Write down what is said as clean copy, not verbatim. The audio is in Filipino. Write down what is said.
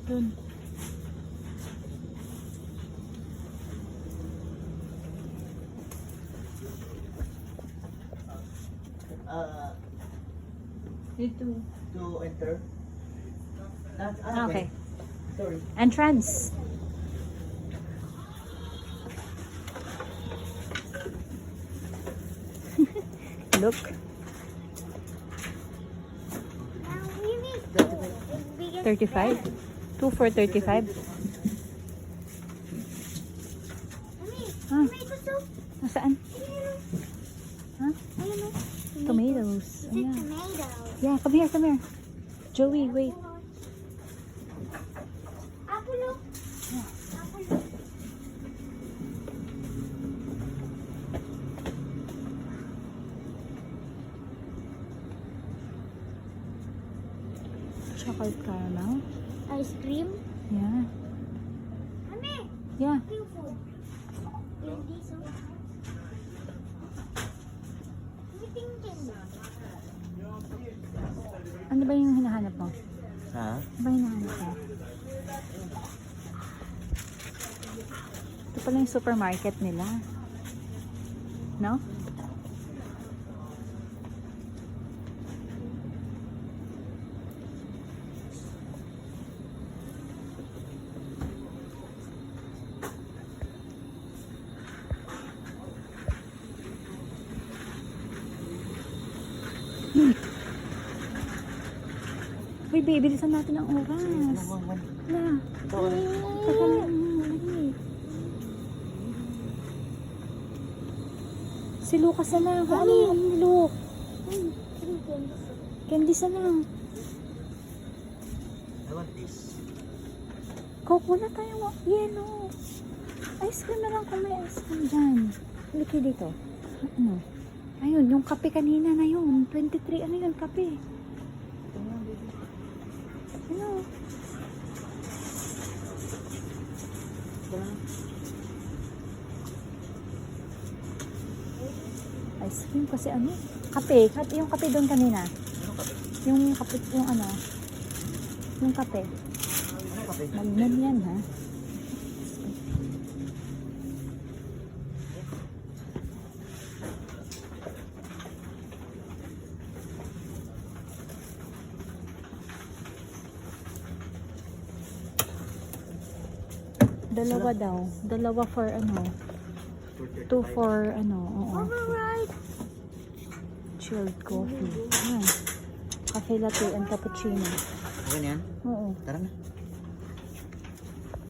Dun. Dito. To enter. Okay. Sorry. Entrance. Look. 35? 2 for 35? Ah. Nasaan? Huh? Tomatoes. Ayan. Yeah, come here, come here. Joey, wait. Chocolate caramel. Ice cream? Yeah. Mami! Yeah. Pink food. Candy, so. Tingin. Ano ba yung hinahanap mo? Ha? Ano ba yung hinahanap mo? Ito pala yung supermarket nila. No? Uy, baby, bilisan natin ang oras. Wala. Si Lucas na lang. Ano yung Luke? Candies na lang. I want this. Coke, wala tayong yellow. Ice cream na lang kung may ice cream dyan. Halika dito. Ano? Ayun, yung kape kanina na yun. 23, ano yun, kape? Ano? Ice cream kasi ano? Kape. Yung kape doon kanina. Yung kape, yung ano? Yung kape. Magnan yan, ha? Dalawa daw. Dalawa for ano? 2 for ano? Oo. Alright. Chilled coffee. Ayan. Cafe latte and cappuccino. Okay na yan? Oo. Tara na.